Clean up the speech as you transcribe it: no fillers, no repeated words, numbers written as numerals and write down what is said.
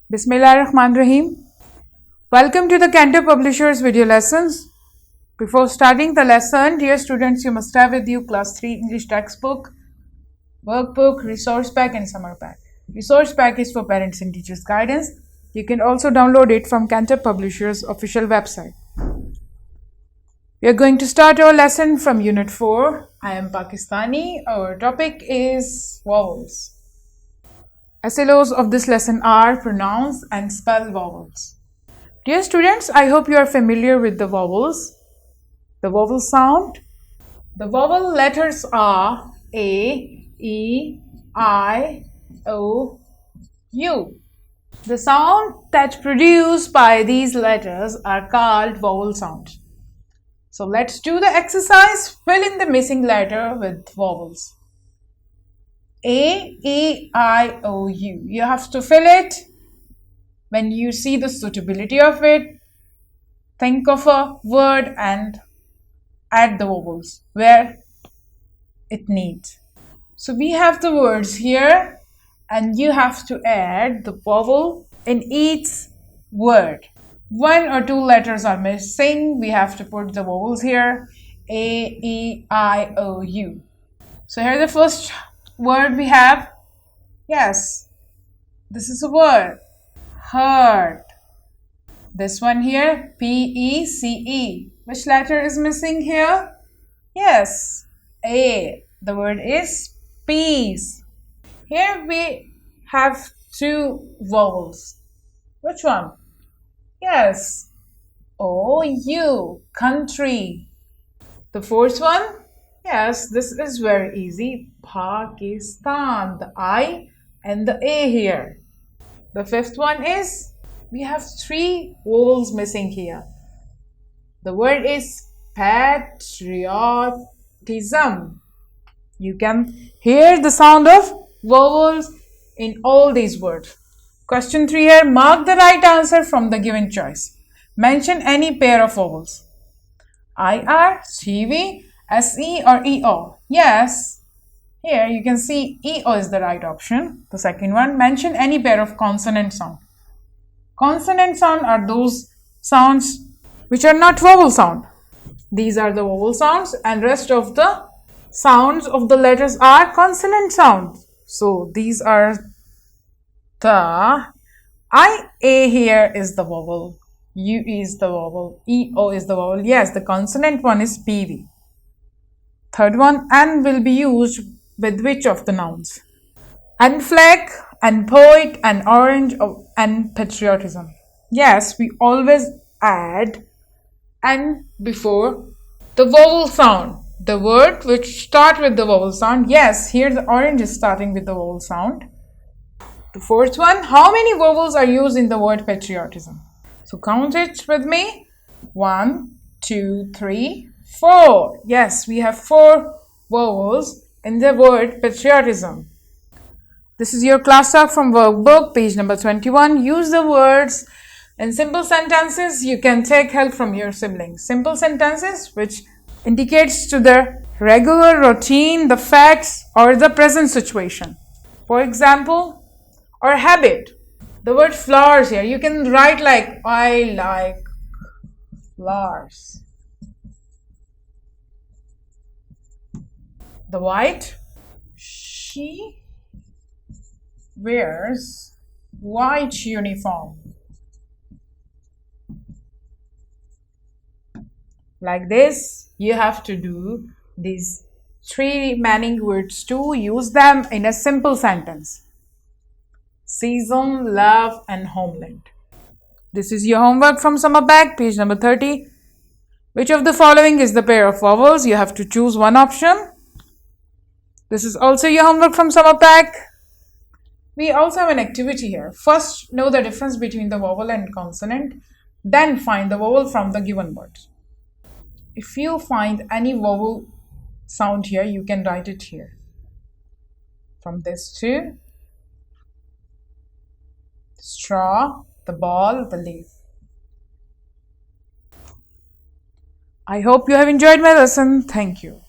Bismillahirrahmanirrahim. Welcome to the Cantab Publishers video lessons. Before starting the lesson, dear students, you must have with you class 3 English textbook, workbook, resource pack and summer pack. Resource pack is for parents and teachers guidance. You can also download it from Cantab Publishers official website. We are going to start our lesson from unit 4. I am Pakistani. Our topic is vowels. SLOs of this lesson are pronounce and spell vowels. Dear students, I hope you are familiar with the vowels. The vowel sound. The vowel letters are A, E, I, O, U. The sound that produced by these letters are called vowel sounds. So let's do the exercise. Fill in the missing letter with vowels. A, E, I, O, U. You have to fill it. When you see the suitability of it, think of a word and add the vowels where it needs. So we have the words here and you have to add the vowel in each word. 1 or 2 letters are missing. We have to put the vowels here. A, E, I, O, U. So here the first word we have. Yes, this is a word. Heart. This one here, P-E-C-E. Which letter is missing here? Yes, A. The word is peace. Here we have 2 vowels. Which one? Yes, O-U. Country. The fourth one? Yes, this is very easy. Pakistan. The I and the A here. The fifth one is, we have 3 vowels missing here. The word is patriotism. You can hear the sound of vowels in all these words. Question 3 here. Mark the right answer from the given choice. Mention any pair of vowels. I-R, C-V, S-E or E-O. Yes, here you can see E-O is the right option. The second one, mention any pair of consonant sound. Consonant sound are those sounds which are not vowel sound. These are the vowel sounds and rest of the sounds of the letters are consonant sounds. So these are the I-A here is the vowel. U is the vowel. E-O is the vowel. Yes, the consonant one is P-V. Third one, and will be used with which of the nouns? And flag, and poet, and orange, and patriotism. Yes, we always add and before the vowel sound. The word which start with the vowel sound. Yes, here the orange is starting with the vowel sound. The fourth one, how many vowels are used in the word patriotism? So count it with me. 1, 2, 3, 4. Yes, we have 4 vowels in the word patriotism. This is your class talk from workbook, page number 21. Use the words in simple sentences. You can take help from your siblings. Simple sentences which indicates to the regular routine, the facts or the present situation. For example, or habit. The word flowers here, you can write like I like flowers. The white, she wears white uniform. Like this, you have to do these 3 remaining words too. Use them in a simple sentence. Season, love and homeland. This is your homework from summer pack, page number 30. Which of the following is the pair of vowels? You have to choose one option. This is also your homework from summer pack. We also have an activity here. First, know the difference between the vowel and consonant. Then find the vowel from the given words. If you find any vowel sound here, you can write it here. From this to straw, the ball, the leaf. I hope you have enjoyed my lesson. Thank you.